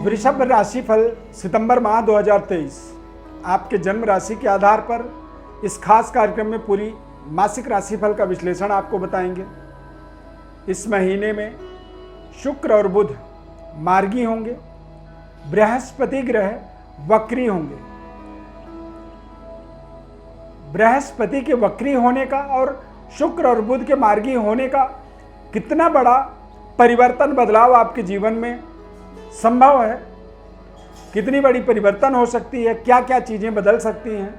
वृषभ राशि फल सितंबर माह 2023 आपके जन्म राशि के आधार पर इस खास कार्यक्रम में पूरी मासिक राशिफल का विश्लेषण आपको बताएंगे। इस महीने में शुक्र और बुध मार्गी होंगे, बृहस्पति ग्रह वक्री होंगे। बृहस्पति के वक्री होने का और शुक्र और बुध के मार्गी होने का कितना बड़ा परिवर्तन बदलाव आपके जीवन में संभव है, कितनी बड़ी परिवर्तन हो सकती है, क्या क्या चीज़ें बदल सकती हैं।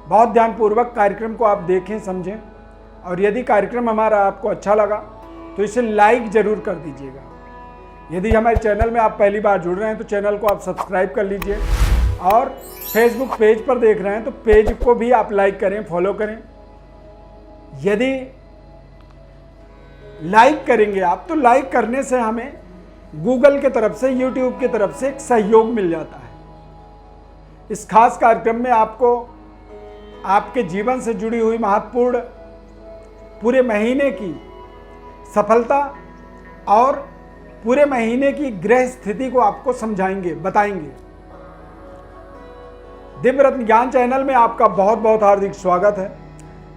बहुत ध्यानपूर्वक कार्यक्रम को आप देखें, समझें और यदि कार्यक्रम हमारा आपको अच्छा लगा तो इसे लाइक ज़रूर कर दीजिएगा। यदि हमारे चैनल में आप पहली बार जुड़ रहे हैं तो चैनल को आप सब्सक्राइब कर लीजिए और फेसबुक पेज पर देख रहे हैं तो पेज को भी आप लाइक करें, फॉलो करें। यदि लाइक करेंगे आप तो लाइक करने से हमें गूगल की तरफ से, यूट्यूब की तरफ से एक सहयोग मिल जाता है। इस खास कार्यक्रम में आपको आपके जीवन से जुड़ी हुई महत्वपूर्ण पूरे महीने की सफलता और पूरे महीने की ग्रह स्थिति को आपको समझाएंगे, बताएंगे। दिव्य रत्न ज्ञान चैनल में आपका बहुत बहुत हार्दिक स्वागत है।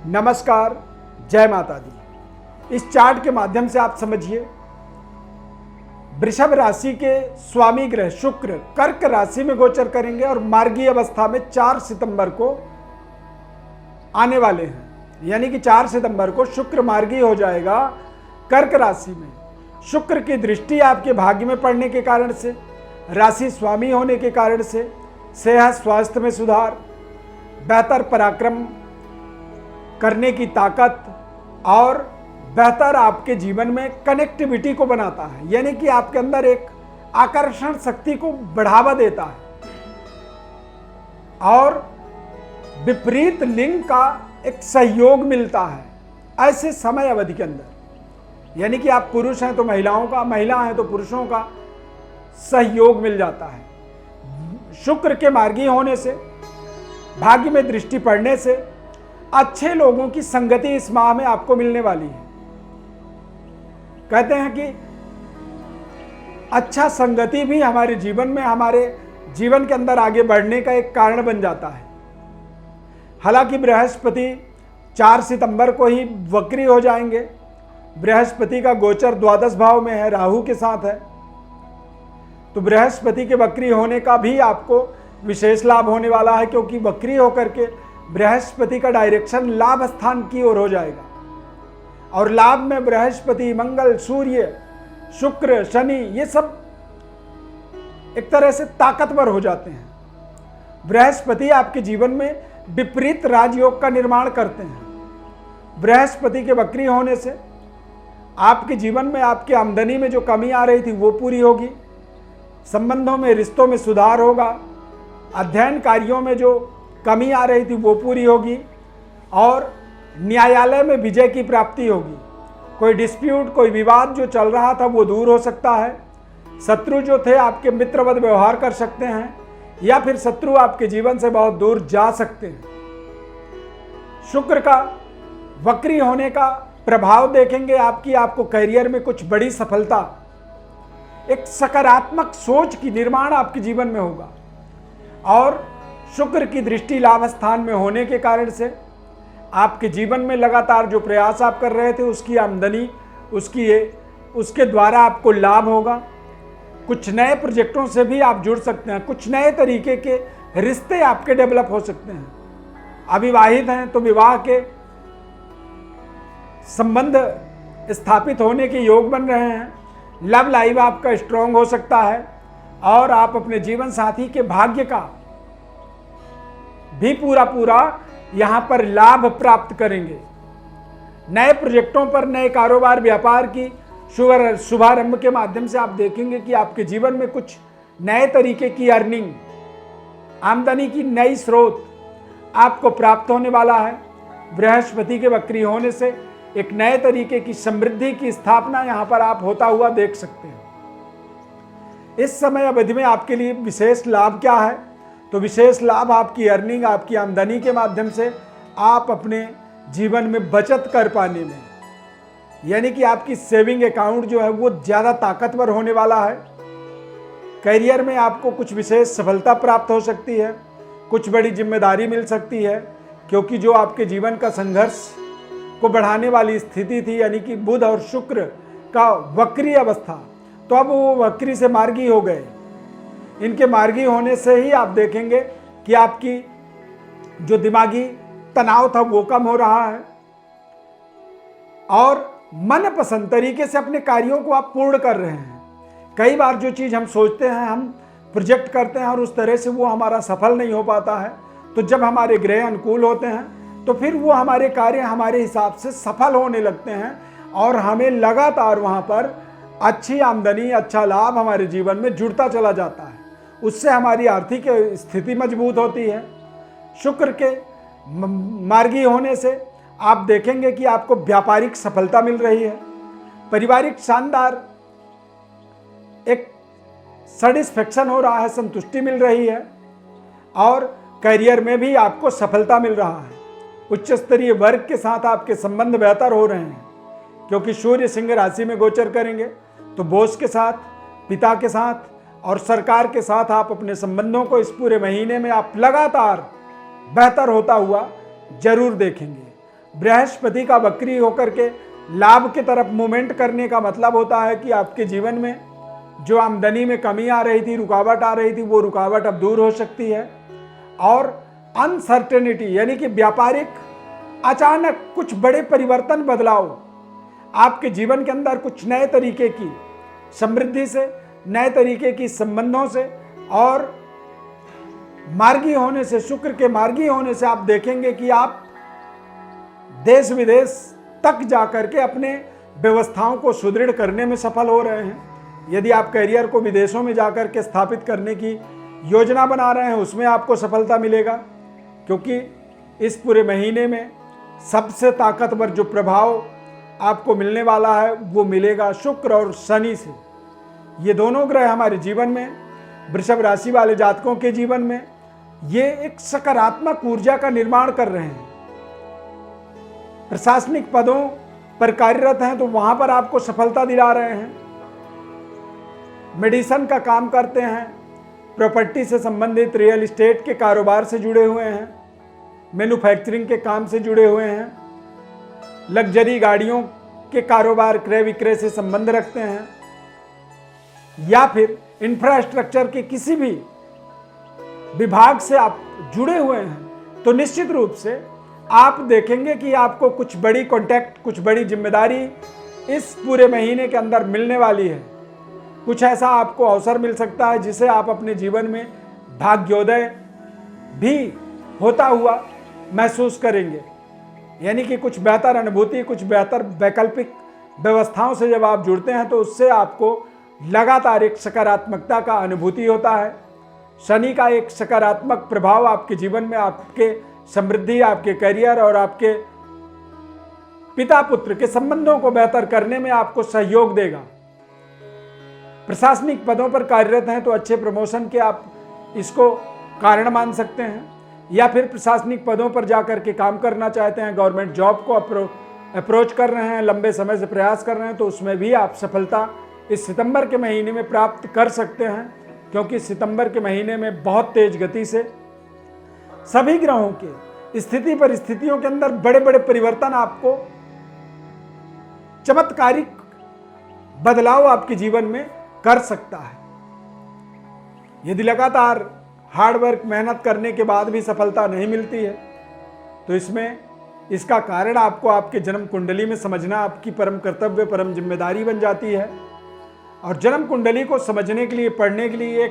नमस्कार, जय माता दी। इस चार्ट के माध्यम से आप समझिए, वृषभ राशि के स्वामी ग्रह शुक्र कर्क राशि में गोचर करेंगे और मार्गी अवस्था में 4 सितंबर को आने वाले हैं। यानी कि 4 सितंबर को शुक्र मार्गी हो जाएगा कर्क राशि में। शुक्र की दृष्टि आपके भाग्य में पड़ने के कारण से, राशि स्वामी होने के कारण से सेहत स्वास्थ्य में सुधार, बेहतर पराक्रम करने की ताकत और बेहतर आपके जीवन में कनेक्टिविटी को बनाता है। यानी कि आपके अंदर एक आकर्षण शक्ति को बढ़ावा देता है और विपरीत लिंग का एक सहयोग मिलता है ऐसे समय अवधि के अंदर। यानी कि आप पुरुष हैं तो महिलाओं का, महिला हैं तो पुरुषों का सहयोग मिल जाता है। शुक्र के मार्गी होने से, भाग्य में दृष्टि पड़ने से अच्छे लोगों की संगति इस माह में आपको मिलने वाली है। कहते हैं कि अच्छा संगति भी हमारे जीवन में, हमारे जीवन के अंदर आगे बढ़ने का एक कारण बन जाता है। हालांकि बृहस्पति 4 सितंबर को ही वक्री हो जाएंगे। बृहस्पति का गोचर द्वादश भाव में है, राहु के साथ है, तो बृहस्पति के वक्री होने का भी आपको विशेष लाभ होने वाला है, क्योंकि वक्री होकर के बृहस्पति का डायरेक्शन लाभ स्थान की ओर हो जाएगा और लाभ में बृहस्पति, मंगल, सूर्य, शुक्र, शनि ये सब एक तरह से ताकतवर हो जाते हैं। बृहस्पति आपके जीवन में विपरीत राजयोग का निर्माण करते हैं। बृहस्पति के वक्री होने से आपके जीवन में, आपकी आमदनी में जो कमी आ रही थी वो पूरी होगी, संबंधों में, रिश्तों में सुधार होगा, अध्ययन कार्यों में जो कमी आ रही थी वो पूरी होगी और न्यायालय में विजय की प्राप्ति होगी। कोई डिस्प्यूट, कोई विवाद जो चल रहा था वो दूर हो सकता है। शत्रु जो थे आपके मित्रवत व्यवहार कर सकते हैं या फिर शत्रु आपके जीवन से बहुत दूर जा सकते हैं। शुक्र का वक्री होने का प्रभाव देखेंगे आपको करियर में कुछ बड़ी सफलता, एक सकारात्मक सोच की निर्माण आपके जीवन में होगा और शुक्र की दृष्टि लाभ स्थान में होने के कारण से आपके जीवन में लगातार जो प्रयास आप कर रहे थे उसकी आमदनी, उसके द्वारा आपको लाभ होगा। कुछ नए प्रोजेक्टों से भी आप जुड़ सकते हैं, कुछ नए तरीके के रिश्ते आपके डेवलप हो सकते हैं। अविवाहित हैं तो विवाह के संबंध स्थापित होने के योग बन रहे हैं। लव लाइफ आपका स्ट्रांग हो सकता है और आप अपने जीवन साथी के भाग्य का भी पूरा यहां पर लाभ प्राप्त करेंगे। नए प्रोजेक्टों पर, नए कारोबार, व्यापार की शुभारंभ के माध्यम से आप देखेंगे कि आपके जीवन में कुछ नए तरीके की अर्निंग, आमदनी की नई स्रोत आपको प्राप्त होने वाला है। बृहस्पति के वक्री होने से एक नए तरीके की समृद्धि की स्थापना यहां पर आप होता हुआ देख सकते हैं। इस समय अवधि में आपके लिए विशेष लाभ क्या है? तो विशेष लाभ आपकी अर्निंग, आपकी आमदनी के माध्यम से आप अपने जीवन में बचत कर पाने में, यानी कि आपकी सेविंग अकाउंट जो है वो ज़्यादा ताकतवर होने वाला है। करियर में आपको कुछ विशेष सफलता प्राप्त हो सकती है, कुछ बड़ी जिम्मेदारी मिल सकती है, क्योंकि जो आपके जीवन का संघर्ष को बढ़ाने वाली स्थिति थी, यानी कि बुध और शुक्र का वक्री अवस्था, तो अब वो वक्री से मार्गी हो गए। इनके मार्गी होने से ही आप देखेंगे कि आपकी जो दिमागी तनाव था वो कम हो रहा है और मनपसंद तरीके से अपने कार्यों को आप पूर्ण कर रहे हैं। कई बार जो चीज़ हम सोचते हैं, हम प्रोजेक्ट करते हैं और उस तरह से वो हमारा सफल नहीं हो पाता है, तो जब हमारे ग्रह अनुकूल होते हैं तो फिर वो हमारे कार्य हमारे हिसाब से सफल होने लगते हैं और हमें लगातार वहाँ पर अच्छी आमदनी, अच्छा लाभ हमारे जीवन में जुड़ता चला जाता है। उससे हमारी आर्थिक स्थिति मजबूत होती है। शुक्र के मार्गी होने से आप देखेंगे कि आपको व्यापारिक सफलता मिल रही है, पारिवारिक शानदार एक सेटिस्फेक्शन हो रहा है, संतुष्टि मिल रही है और करियर में भी आपको सफलता मिल रहा है। उच्च स्तरीय वर्ग के साथ आपके संबंध बेहतर हो रहे हैं, क्योंकि सूर्य सिंह राशि में गोचर करेंगे तो बॉस के साथ, पिता के साथ और सरकार के साथ आप अपने संबंधों को इस पूरे महीने में आप लगातार बेहतर होता हुआ जरूर देखेंगे। बृहस्पति का वक्री होकर के लाभ की तरफ मूवमेंट करने का मतलब होता है कि आपके जीवन में जो आमदनी में कमी आ रही थी, रुकावट आ रही थी, वो रुकावट अब दूर हो सकती है और अनसर्टेनिटी यानी कि व्यापारिक अचानक कुछ बड़े परिवर्तन, बदलाव आपके जीवन के अंदर कुछ नए तरीके की समृद्धि से, नए तरीके की संबंधों से और मार्गी होने से, शुक्र के मार्गी होने से आप देखेंगे कि आप देश विदेश तक जाकर के अपने व्यवस्थाओं को सुदृढ़ करने में सफल हो रहे हैं। यदि आप करियर को विदेशों में जाकर के स्थापित करने की योजना बना रहे हैं, उसमें आपको सफलता मिलेगा, क्योंकि इस पूरे महीने में सबसे ताकतवर जो प्रभाव आपको मिलने वाला है वो मिलेगा शुक्र और शनि से। ये दोनों ग्रह हमारे जीवन में, वृषभ राशि वाले जातकों के जीवन में ये एक सकारात्मक ऊर्जा का निर्माण कर रहे हैं। प्रशासनिक पदों पर कार्यरत हैं तो वहां पर आपको सफलता दिला रहे हैं। मेडिसिन का काम करते हैं, प्रॉपर्टी से संबंधित रियल एस्टेट के कारोबार से जुड़े हुए हैं, मैन्युफैक्चरिंग के काम से जुड़े हुए हैं, लग्जरी गाड़ियों के कारोबार क्रय विक्रय से संबंध रखते हैं, या फिर इंफ्रास्ट्रक्चर के किसी भी विभाग से आप जुड़े हुए हैं, तो निश्चित रूप से आप देखेंगे कि आपको कुछ बड़ी कॉन्टैक्ट, कुछ बड़ी जिम्मेदारी इस पूरे महीने के अंदर मिलने वाली है। कुछ ऐसा आपको अवसर मिल सकता है जिसे आप अपने जीवन में भाग्योदय भी होता हुआ महसूस करेंगे, यानी कि कुछ बेहतर अनुभूति, कुछ बेहतर वैकल्पिक व्यवस्थाओं से जब आप जुड़ते हैं तो उससे आपको लगातार एक सकारात्मकता का अनुभूति होता है। शनि का एक सकारात्मक प्रभाव आपके जीवन में आपके समृद्धि, आपके करियर और आपके पिता पुत्र के संबंधों को बेहतर करने में आपको सहयोग देगा। प्रशासनिक पदों पर कार्यरत हैं तो अच्छे प्रमोशन के आप इसको कारण मान सकते हैं, या फिर प्रशासनिक पदों पर जाकर के काम करना चाहते हैं, गवर्नमेंट जॉब को अप्रोच कर रहे हैं, लंबे समय से प्रयास कर रहे हैं, तो उसमें भी आप सफलता इस सितंबर के महीने में प्राप्त कर सकते हैं, क्योंकि सितंबर के महीने में बहुत तेज गति से सभी ग्रहों के स्थिति परिस्थितियों के अंदर बड़े बड़े परिवर्तन, आपको चमत्कारिक बदलाव आपके जीवन में कर सकता है। यदि लगातार हार्डवर्क, मेहनत करने के बाद भी सफलता नहीं मिलती है तो इसका कारण आपको आपके जन्म कुंडली में समझना आपकी परम कर्तव्य, परम जिम्मेदारी बन जाती है। और जन्म कुंडली को समझने के लिए, पढ़ने के लिए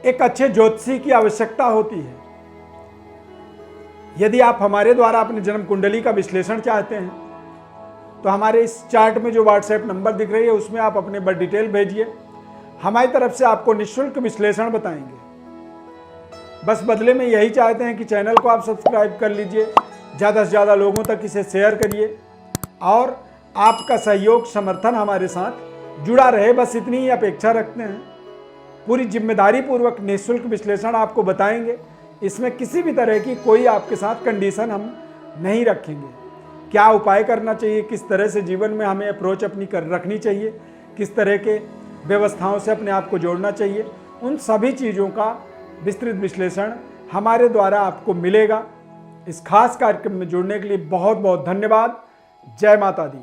एक अच्छे ज्योतिषी की आवश्यकता होती है। यदि आप हमारे द्वारा अपने जन्म कुंडली का विश्लेषण चाहते हैं तो हमारे इस चार्ट में जो व्हाट्सएप नंबर दिख रही है उसमें आप अपने बर्थ डिटेल भेजिए, हमारी तरफ से आपको निःशुल्क विश्लेषण बताएंगे। बस बदले में यही चाहते हैं कि चैनल को आप सब्सक्राइब कर लीजिए, ज़्यादा से ज़्यादा लोगों तक इसे शेयर करिए और आपका सहयोग, समर्थन हमारे साथ जुड़ा रहे, बस इतनी ही अपेक्षा रखते हैं। पूरी जिम्मेदारी पूर्वक निःशुल्क विश्लेषण आपको बताएंगे, इसमें किसी भी तरह की कोई आपके साथ कंडीशन हम नहीं रखेंगे। क्या उपाय करना चाहिए, किस तरह से जीवन में हमें अप्रोच अपनी रखनी चाहिए, किस तरह के व्यवस्थाओं से अपने आप को जोड़ना चाहिए। उन सभी चीज़ों का विस्तृत विश्लेषण हमारे द्वारा आपको मिलेगा। इस खास कार्यक्रम में जुड़ने के लिए बहुत बहुत धन्यवाद। जय माता दी।